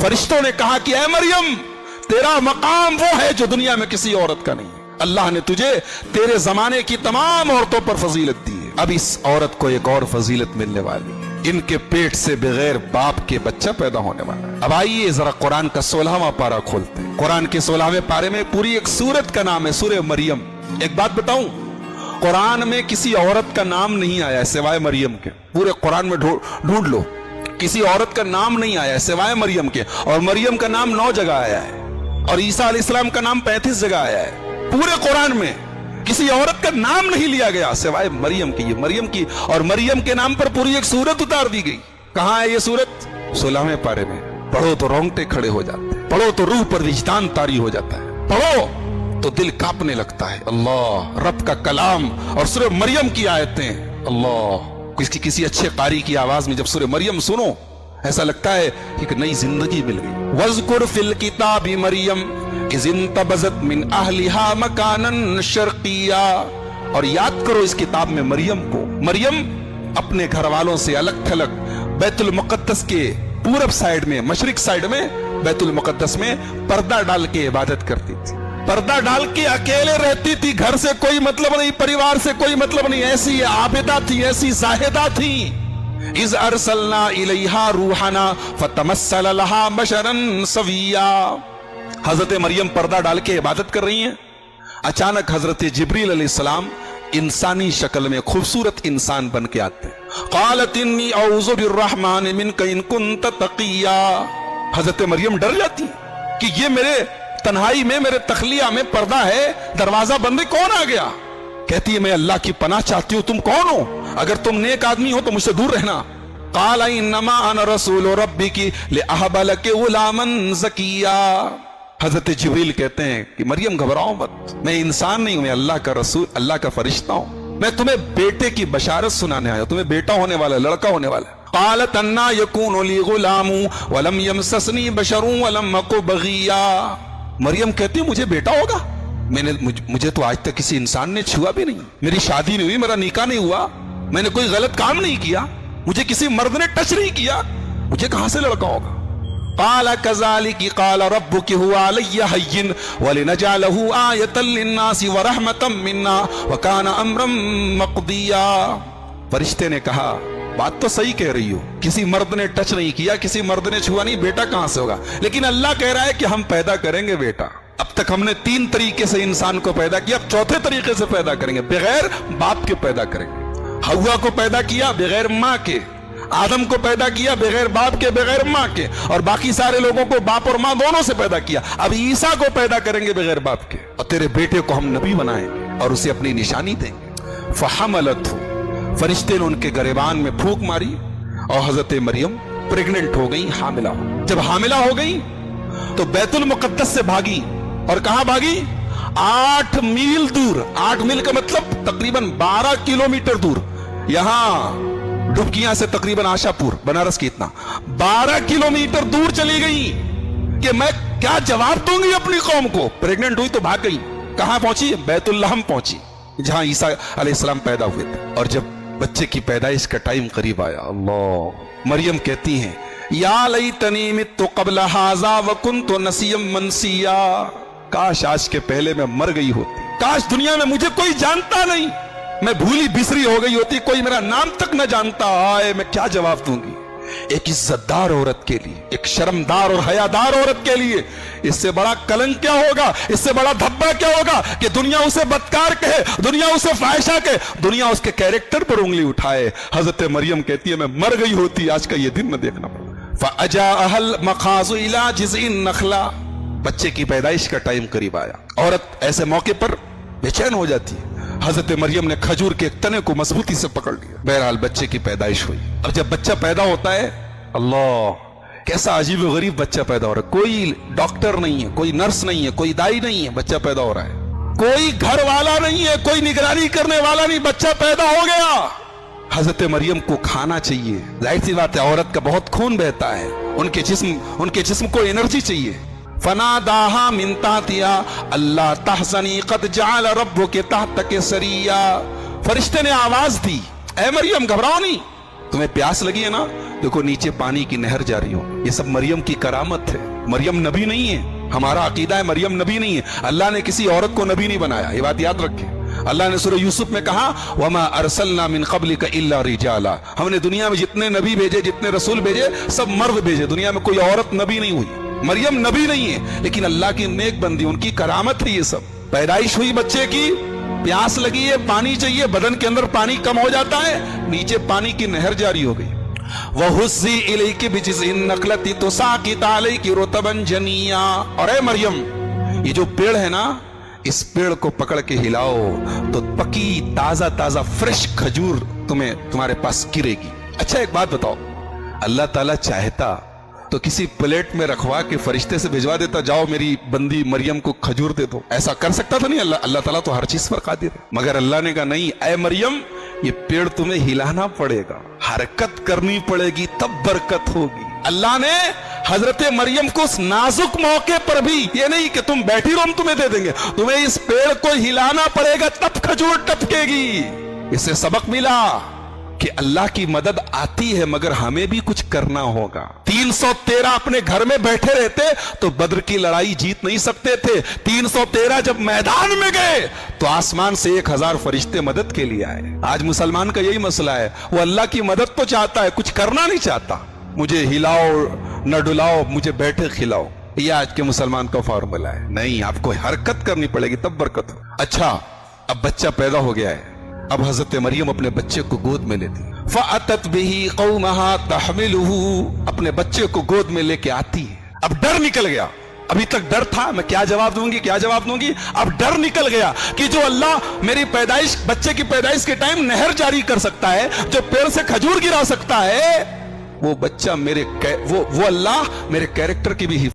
फरिश्तों ने कहा कि ऐ मरियम, तेरा मकाम वो है जो दुनिया में किसी औरत का नहीं है। अल्लाह ने तुझे तेरे जमाने की तमाम औरतों पर फजीलत दी है। अब इस औरत को एक और फजीलत मिलने वाली है, इनके पेट से बगैर बाप के बच्चा पैदा होने वाला है। अब आइए जरा कुरान का 16वां पारा खोलते हैं। कुरान के 16वें पारे में पूरी एक सूरत का नाम है, सूरह मरियम। एक बात बताऊं, कुरान में किसी औरत का नाम नहीं आया है सिवाय मरियम के। पूरे कुरान में ढूंढ लो, किसी औरत का नाम नहीं आया है सिवाय मरियम के। और मरियम का नाम 9 जगह आया है और ईसा अलैहिस्सलाम का नाम 35 जगह आया है। पूरे कुरान में किसी औरत का नाम नहीं लिया गया सिवाय मरियम की। ये मरियम की, और मरियम के नाम पर पूरी एक सूरत उतार दी गई। कहां है ये सूरत? 16वें पारे में। पढ़ो तो रोंगटे खड़े हो जाते हैं, पढ़ो तो रूह पर विजदान तारी हो जाता है, पढ़ो तो दिल कांपने लगता है। अल्लाह, रब का कलाम और सूरह मरियम की आयतें, अल्लाह, किसी अच्छे कारी की आवाज में जब सूरह मरियम सुनो ऐसा लगता है कि एक नई जिंदगी मिल गई। वज़कुर फिल किताबी मरियम इज़ इंतबज़त मिन अहलिहा मकानन शर्क़िया। और याद करो इस किताब में मरियम को। मरियम अपने घर वालों से अलग थलग बैतुल मुक़द्दस के पूरब साइड में, मशरिक साइड में बैतुल मुक़द्दस में पर्दा डाल के इबादत करती थी। पर्दा डाल के अकेले रहती थी, घर से कोई मतलब नहीं, परिवार से कोई मतलब नहीं। ऐसी आबिदा थी, ऐसी जाहिदा थी। इज़ अरसलना इलैहा रूहना फतमस्सल लहा बशरन सविया। हजरत मरियम पर्दा डाल के इबादत कर रही हैं। अचानक हजरत जिब्रील अलैहिस्सलाम इंसानी शक्ल में खूबसूरत इंसान बन के आते हैं। क़ालत इन्नी औज़ु बिर्रहमान मिनका इन कुन्त तक़िया। हजरत मरियम डर जाती कि ये मेरे तन्हाई में, मेरे तखलिया में पर्दा है, दरवाजा बंद है, कौन आ गया? कहती है मैं अल्लाह की पनाह चाहती हूं, तुम कौन हो? अगर तुम नेक आदमी हो तो मुझसे दूर रहना। क़ाल इन्नमा अना रसूल रब्बिकी लिअहब लकी गुलामन ज़किया। हजरत जिब्रील कहते हैं कि मरियम घबराओ मत, मैं इंसान नहीं हूं, मैं अल्लाह का रसूल, अल्लाह का फरिश्ता हूं। मैं तुम्हें बेटे की बशारत सुनाने आया, तुम्हें बेटा होने वाला, लड़का होने वाला। क़ालत अन्ना यकूनु ली गुलामु वलम यमससनी बशरुन वलम अकु बगिया। मरियम कहती है मुझे बेटा होगा? मुझे तो आज तक किसी इंसान ने छुआ भी नहीं, मेरी शादी नहीं हुई, मेरा निकाह नहीं हुआ, मैंने कोई गलत काम नहीं किया, मुझे किसी मर्द ने टच नहीं किया, मुझे कहां से लड़का होगा? क़ाल कज़ालिकी क़ाल रब्बुकी हुवा अलय्या हय्यिन वलिनजअलहु आयतन लिन्नासि व रहमतम मिन्ना व कान अम्रम मक़दिया। फरिश्ते ने कहा बात तो सही कह रही हो, किसी मर्द ने टच नहीं किया, किसी मर्द ने छुआ नहीं, बेटा कहां से होगा? लेकिन अल्लाह कह रहा है कि हम पैदा करेंगे बेटा। अब तक हमने 3 तरीके से इंसान को पैदा किया, अब चौथे तरीके से पैदा करेंगे, बगैर बाप के पैदा करेंगे। हव्वा को पैदा किया बगैर माँ के, आदम को पैदा किया बगैर बाप के, बगैर माँ के, और बाकी सारे लोगों को बाप और माँ दोनों से पैदा किया। अब ईसा को पैदा करेंगे बगैर बाप के, और तेरे बेटे को हम नबी बनाएंगे और उसे अपनी निशानी देंगे। फहमलतहु, फरिश्ते ने उनके गरेबान में फूंक मारी और हजरत मरियम प्रेग्नेंट हो गई, हामिला हो। जब हामिला हो गई तो बैतुल मुक़द्दस से भागी, और कहां भागी? 8 मील दूर। 8 मील का मतलब तकरीबन 12 किलोमीटर दूर। यहां डुबकियां से तकरीबन आशापुर, बनारस की इतना 12 किलोमीटर दूर चली गई कि मैं क्या जवाब दूंगी अपनी कौम को। प्रेग्नेंट हुई तो भाग गई। कहां पहुंची? बैतुल लहम पहुंची, जहां ईसा अलैहिस्सलाम पैदा हुए थे। और जब बच्चे की पैदाइश का टाइम करीब आया, अल्लाह, मरियम कहती हैं या लैतनी मित्तु क़ब्ल हाज़ा व कुन्तु नसिय्यम मनसिया। काश आज के पहले मैं मर गई होती, काश दुनिया में मुझे कोई जानता नहीं, मैं भूली बिसरी हो गई होती, कोई मेरा नाम तक न जानता। आए मैं क्या जवाब दूंगी एक इज्जतदार औरत के लिए, एक शर्मदार और हयादार औरत के लिए? इससे बड़ा कलंक क्या होगा, इससे बड़ा धब्बा क्या होगा कि दुनिया उसे बदकार कहे, दुनिया उसे फाहिशा कहे, दुनिया उसके कैरेक्टर पर उंगली उठाए। हजरत मरियम कहती है मैं मर गई होती, आज का ये दिन न देखना पड़ा। फ़अजाअहल मखाज़ु इला जिज़इन नखला। बच्चे की पैदाइश का टाइम करीब आया। औरत ऐसे मौके पर बेचैन हो जाती है। हजरत मरियम ने खजूर के एक तने को मजबूती से पकड़ लिया। बहरहाल बच्चे की पैदाइश हुई। अब जब बच्चा पैदा होता है, अल्लाह, कैसा अजीब व गरीब बच्चा पैदा हो रहा है। कोई डॉक्टर नहीं है, कोई नर्स नहीं है, कोई दाई नहीं है, बच्चा पैदा हो रहा है। कोई घर वाला नहीं है, कोई निगरानी करने वाला नहीं, बच्चा पैदा हो गया। हजरत मरियम को खाना चाहिए, जाहिर सी बात है, औरत का बहुत खून बहता है, उनके जिस्म को एनर्जी चाहिए। फनादाहा मिन ताहतिहा अल्ला तहज़नी क़द जअल रब्बुकी तहतकी सरिया। फरिश्ते ने आवाज दी, ऐ मरियम घबराओ नहीं, तुम्हें प्यास लगी है ना, देखो नीचे पानी की नहर जारी हो। ये सब मरियम की करामत है। मरियम नबी नहीं है। हमारा अकीदा है मरियम नबी नहीं है। अल्लाह ने किसी औरत को नबी नहीं बनाया, ये बात याद रखें। अल्लाह ने सूरह यूसुफ में कहा वमा अरसलना मिन क़ब्लिका इल्ला रिजाला, हमने दुनिया में जितने नबी भेजे, जितने रसूल भेजे, सब मर्द भेजे, दुनिया में कोई औरत नबी नहीं हुई। मरियम नबी नहीं है, लेकिन अल्लाह की नेक बंदी, उनकी करामत है। ये सब पैदाइश हुई बच्चे की, प्यास लगी है, पानी चाहिए, बदन के अंदर पानी कम हो जाता है, नीचे पानी की नहर जारी हो गई। वहुज़्ज़ी इलैकी बिजिज़्इन नख़लति तुसाक़ित अलैकी रुतबन जनिया। और ऐ मरियम, ये जो पेड़ है ना, इस पेड़ को पकड़ के हिलाओ तो पकी ताजा ताजा फ्रेश खजूर तुम्हारे पास गिरेगी। अच्छा एक बात बताओ, अल्लाह ताला चाहता तो किसी प्लेट में रखवा के फरिश्ते से भिजवा देता, जाओ मेरी बंदी मरियम को खजूर दे दो। ऐसा कर सकता था नहीं अल्लाह ताला तो हर चीज पर कादिर है। मगर अल्लाह ने कहा नहीं, ऐ मरियम, ये पेड़ तुम्हें हिलाना पड़ेगा, हरकत करनी पड़ेगी, तब बरकत होगी। अल्लाह ने हजरत मरियम को उस नाजुक मौके पर भी, ये नहीं कि तुम बैठी रहो हम तुम्हें दे देंगे, तुम्हें इस पेड़ को हिलाना पड़ेगा तब खजूर टपकेगी। इससे सबक मिला कि अल्लाह की मदद आती है मगर हमें भी कुछ करना होगा। 313 अपने घर में बैठे रहते तो बद्र की लड़ाई जीत नहीं सकते थे। 313 जब मैदान में गए तो आसमान से 1000 फरिश्ते मदद के लिए आए। आज मुसलमान का यही मसला है, वो अल्लाह की मदद तो चाहता है, कुछ करना नहीं चाहता। मुझे हिलाओ न डुलाओ, मुझे बैठे खिलाओ, ये आज के मुसलमान का फॉर्मूला है। नहीं, आपको हरकत करनी पड़ेगी तब बरकत हो। अच्छा, अब बच्चा पैदा हो गया है, अब हजरत मरियम अपने बच्चे को गोद में लेती, फ़अतत बिही क़ौमहा तहमिलुहु, अपने बच्चे को गोद में लेके आती है। अब डर निकल गया, अभी तक डर था मैं क्या जवाब दूंगी क्या जवाब दूंगी, अब डर निकल गया कि जो अल्लाह मेरी पैदाइश, बच्चे की पैदाइश के टाइम नहर जारी कर सकता है, जो पेड़ से खजूर गिरा सकता है, वो बच्चा मेरे वो अल्लाह मेरे कैरेक्टर की भी